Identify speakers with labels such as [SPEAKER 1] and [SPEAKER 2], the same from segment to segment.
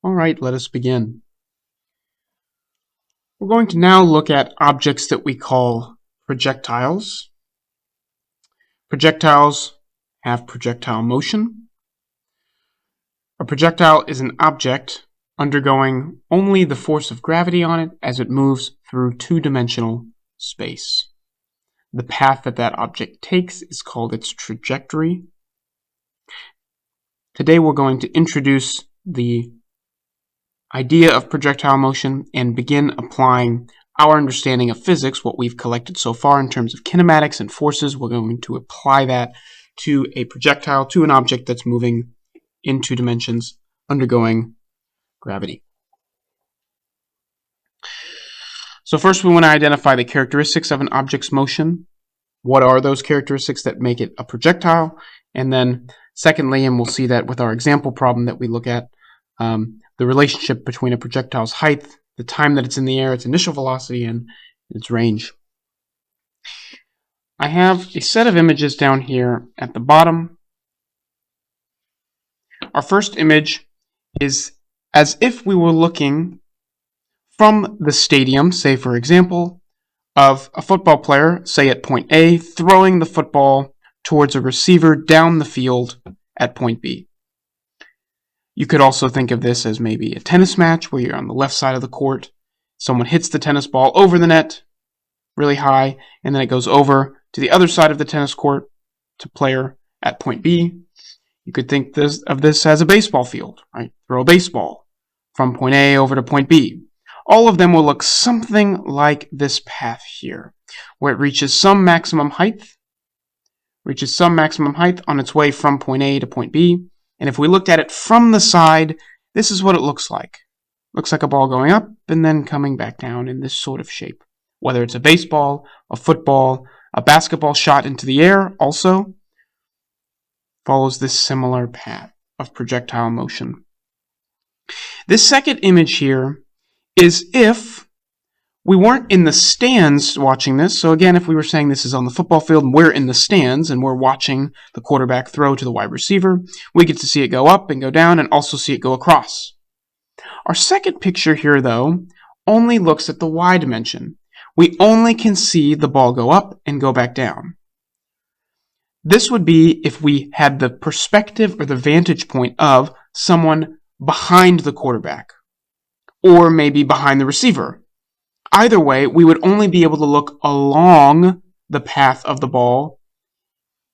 [SPEAKER 1] All right, let us begin. We're going to now look at objects that we call projectiles. Projectiles have projectile motion. A projectile is an object undergoing only the force of gravity on it as it moves through two-dimensional space. The path that object takes is called its trajectory. Today we're going to introduce the idea of projectile motion and begin applying our understanding of physics, what we've collected so far in terms of kinematics and forces. We're going to apply that to a projectile, to an object that's moving in two dimensions, undergoing gravity. So first we want to identify the characteristics of an object's motion. What are those characteristics that make it a projectile? And then secondly, and we'll see that with our example problem that we look at, the relationship between a projectile's height, the time that it's in the air, its initial velocity, and its range. I have a set of images down here at the bottom. Our first image is as if we were looking from the stadium, say for example, of a football player, say at point A, throwing the football towards a receiver down the field at point B. You could also think of this as maybe a tennis match where you're on the left side of the court. Someone hits the tennis ball over the net really high, and then it goes over to the other side of the tennis court to player at point B. You could think of this as a baseball field, right? Throw a baseball from point A over to point B. All of them will look something like this path here, where it reaches some maximum height on its way from point A to point B. And if we looked at it from the side, this is what it looks like. Looks like a ball going up and then coming back down in this sort of shape. Whether it's a baseball, a football, a basketball shot into the air also follows this similar path of projectile motion. This second image here is if we weren't in the stands watching this. So again, if we were saying this is on the football field and we're in the stands and we're watching the quarterback throw to the wide receiver, we get to see it go up and go down and also see it go across. Our second picture here, though, only looks at the y dimension. We only can see the ball go up and go back down. This would be if we had the perspective or the vantage point of someone behind the quarterback or maybe behind the receiver. Either way, we would only be able to look along the path of the ball,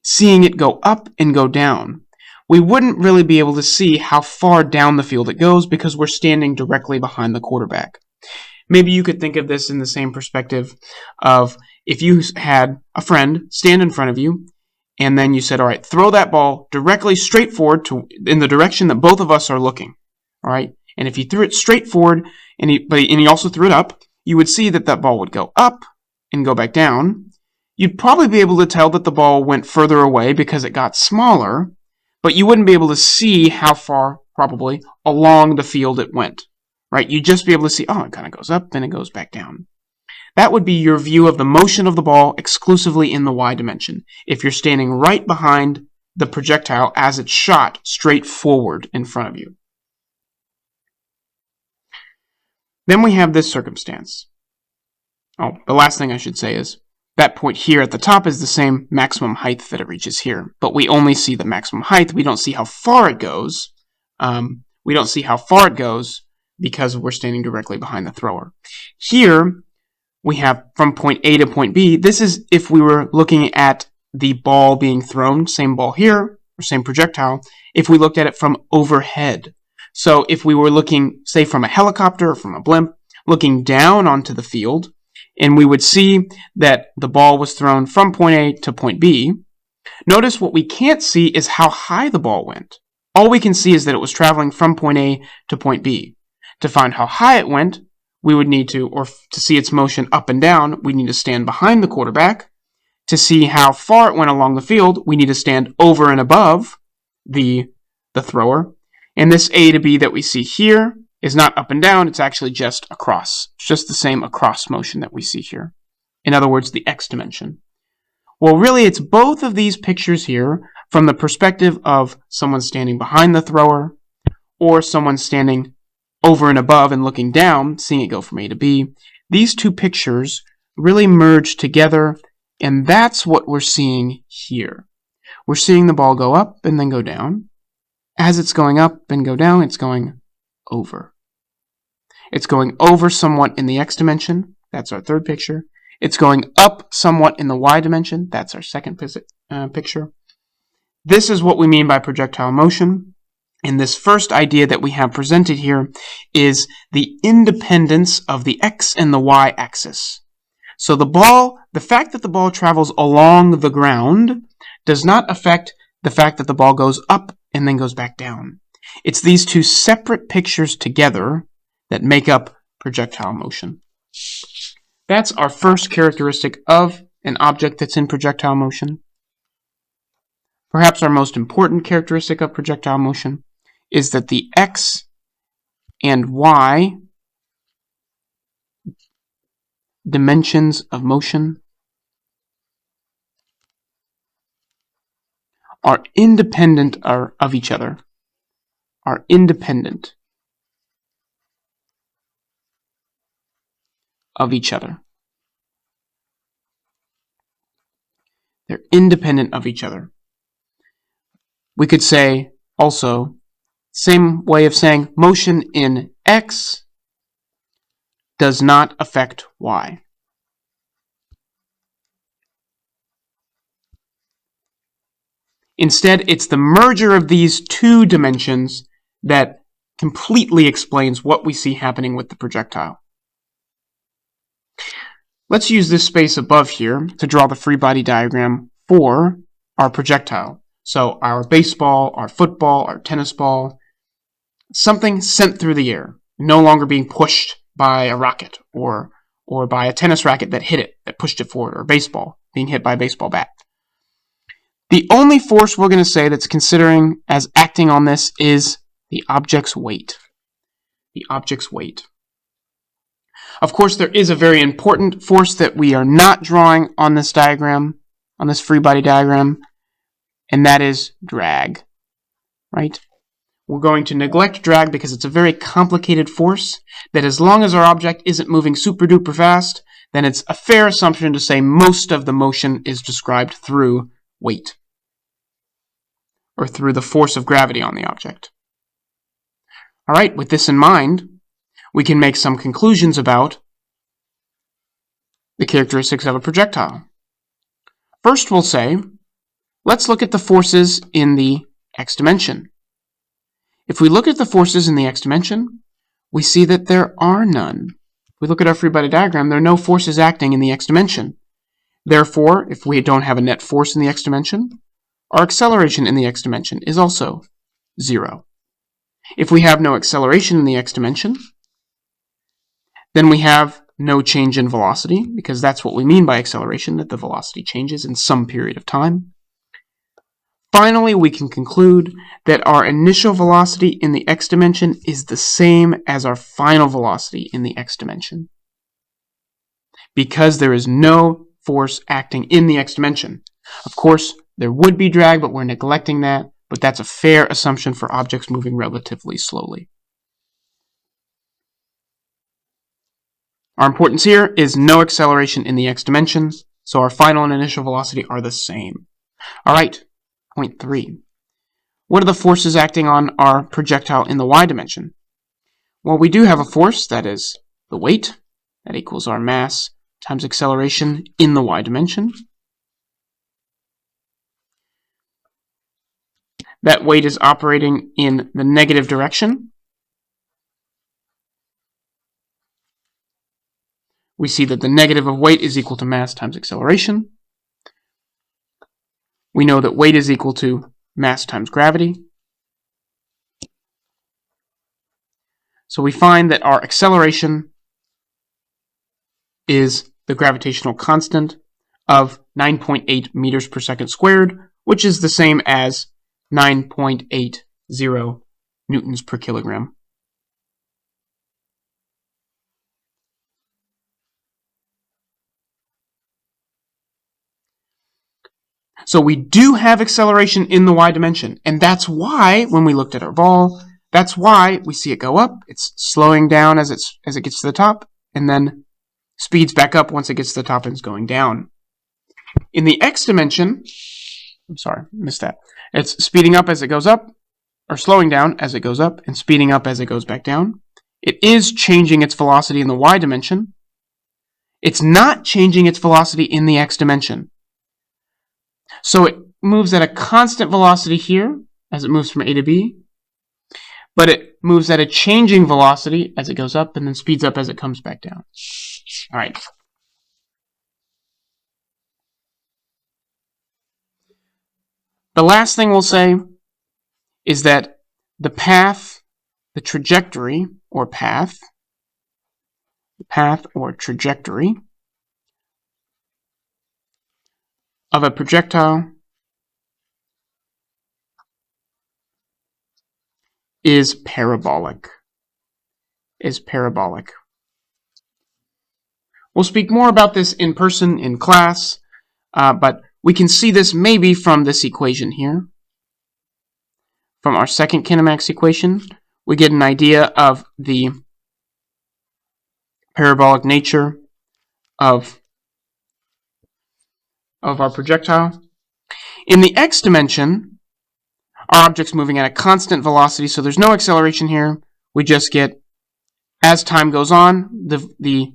[SPEAKER 1] seeing it go up and go down. We wouldn't really be able to see how far down the field it goes because we're standing directly behind the quarterback. Maybe you could think of this in the same perspective of if you had a friend stand in front of you and then you said, all right, throw that ball directly straight forward in the direction that both of us are looking. All right, and if you threw it straight forward and he also threw it up, you would see that ball would go up and go back down. You'd probably be able to tell that the ball went further away because it got smaller, but you wouldn't be able to see how far, probably, along the field it went, right? You'd just be able to see, oh, it kind of goes up and it goes back down. That would be your view of the motion of the ball exclusively in the y dimension, if you're standing right behind the projectile as it's shot straight forward in front of you. Then we have this circumstance. Oh, the last thing I should say is that point here at the top is the same maximum height that it reaches here, but we only see the maximum height. We don't see how far it goes. Because we're standing directly behind the thrower. Here we have from point A to point B. This is if we were looking at the ball being thrown, same ball here, or same projectile, if we looked at it from overhead. So if we were looking, say, from a helicopter or from a blimp, looking down onto the field, and we would see that the ball was thrown from point A to point B, notice what we can't see is how high the ball went. All we can see is that it was traveling from point A to point B. To find how high it went, we would need to, or to see its motion up and down, we need to stand behind the quarterback. To see how far it went along the field, we need to stand over and above the thrower. And this A to B that we see here is not up and down, it's actually just across. It's just the same across motion that we see here. In other words, the x dimension. Well, really, it's both of these pictures here from the perspective of someone standing behind the thrower or someone standing over and above and looking down, seeing it go from A to B, these two pictures really merge together, and that's what we're seeing here. We're seeing the ball go up and then go down. As it's going up and go down, it's going over. It's going over somewhat in the x dimension. That's our third picture. It's going up somewhat in the y dimension. That's our second picture. This is what we mean by projectile motion. And this first idea that we have presented here is the independence of the x and the y axis. So the fact that the ball travels along the ground does not affect the fact that the ball goes up and then goes back down. It's these two separate pictures together that make up projectile motion. That's our first characteristic of an object that's in projectile motion. Perhaps our most important characteristic of projectile motion is that the x and y dimensions of motion are independent of each other. Are independent of each other. They're independent of each other. We could say also, same way of saying motion in x does not affect y. Instead, it's the merger of these two dimensions that completely explains what we see happening with the projectile. Let's use this space above here to draw the free body diagram for our projectile. So our baseball, our football, our tennis ball, something sent through the air, no longer being pushed by a rocket or by a tennis racket that hit it, that pushed it forward, or a baseball being hit by a baseball bat. The only force we're going to say that's considering as acting on this is the object's weight. The object's weight. Of course, there is a very important force that we are not drawing on this diagram, on this free body diagram, and that is drag, right? We're going to neglect drag because it's a very complicated force that as long as our object isn't moving super duper fast, then it's a fair assumption to say most of the motion is described through weight, or through the force of gravity on the object. All right, with this in mind, we can make some conclusions about the characteristics of a projectile. First, we'll say, let's look at the forces in the x dimension. If we look at the forces in the x dimension, we see that there are none. If we look at our free body diagram, there are no forces acting in the x dimension. Therefore, if we don't have a net force in the x dimension, our acceleration in the x dimension is also 0. If we have no acceleration in the x dimension, then we have no change in velocity, because that's what we mean by acceleration, that the velocity changes in some period of time. Finally, we can conclude that our initial velocity in the x dimension is the same as our final velocity in the x dimension, because there is no force acting in the x dimension. Of course, there would be drag, but we're neglecting that, but that's a fair assumption for objects moving relatively slowly. Our importance here is no acceleration in the x dimension, so our final and initial velocity are the same. All right, point 3. What are the forces acting on our projectile in the y dimension? Well, we do have a force, that is the weight, that equals our mass times acceleration in the y dimension. That weight is operating in the negative direction. We see that the negative of weight is equal to mass times acceleration. We know that weight is equal to mass times gravity. So we find that our acceleration is the gravitational constant of 9.8 meters per second squared, which is the same as 9.80 newtons per kilogram. So we do have acceleration in the y dimension, and that's why when we looked at our ball, That's why we see it go up. It's slowing down as it gets to the top, and then speeds back up once it gets to the top and is going down. In the x dimension, I'm sorry, missed that. It's speeding up as it goes up, or slowing down as it goes up, and speeding up as it goes back down. It is changing its velocity in the y dimension. It's not changing its velocity in the x dimension. So it moves at a constant velocity here as it moves from A to B, but it moves at a changing velocity as it goes up and then speeds up as it comes back down. All right. The last thing we'll say is that the path, the trajectory or path, or trajectory of a projectile is parabolic. We'll speak more about this in person in class, but we can see this maybe from this equation here. From our second Kinemax equation, we get an idea of the parabolic nature of our projectile. In the x dimension, our object's moving at a constant velocity, so there's no acceleration here. We just get, as time goes on, the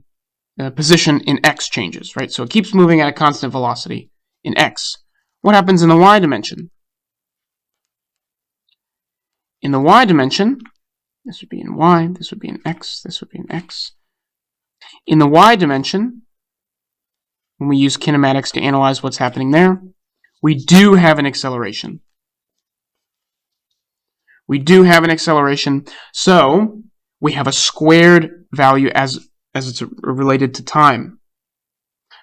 [SPEAKER 1] position in x changes, right? So it keeps moving at a constant velocity in x. What happens in the y dimension? In the y dimension, this would be in y, this would be in x, this would be in x. In the y dimension, when we use kinematics to analyze what's happening there, we do have an acceleration. So we have a squared value as it's related to time.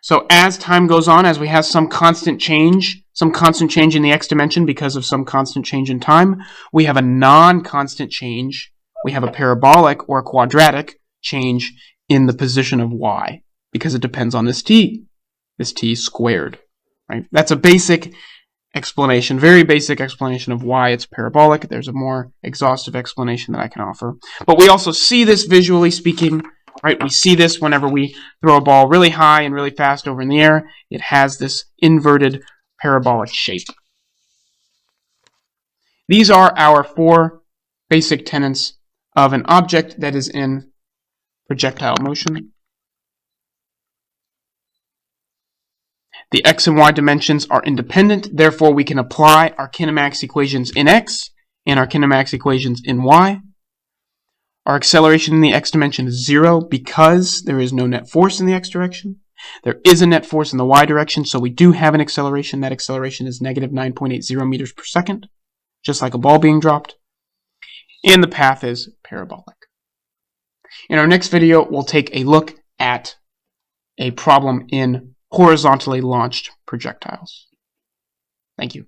[SPEAKER 1] So as time goes on, as we have some constant change in the x dimension because of some constant change in time, we have a non-constant change. We have a parabolic or a quadratic change in the position of y because it depends on this t squared, right? That's a basic explanation, very basic explanation of why it's parabolic. There's a more exhaustive explanation that I can offer. But we also see this visually speaking, right? We see this whenever we throw a ball really high and really fast over in the air. It has this inverted parabolic shape. These are our 4 basic tenets of an object that is in projectile motion. The x and y dimensions are independent, therefore we can apply our kinemax equations in x and our kinemax equations in y. Our acceleration in the x dimension is 0 because there is no net force in the x direction. There is a net force in the y direction, so we do have an acceleration. That acceleration is negative 9.80 meters per second, just like a ball being dropped. And the path is parabolic. In our next video, we'll take a look at a problem in horizontally launched projectiles. Thank you.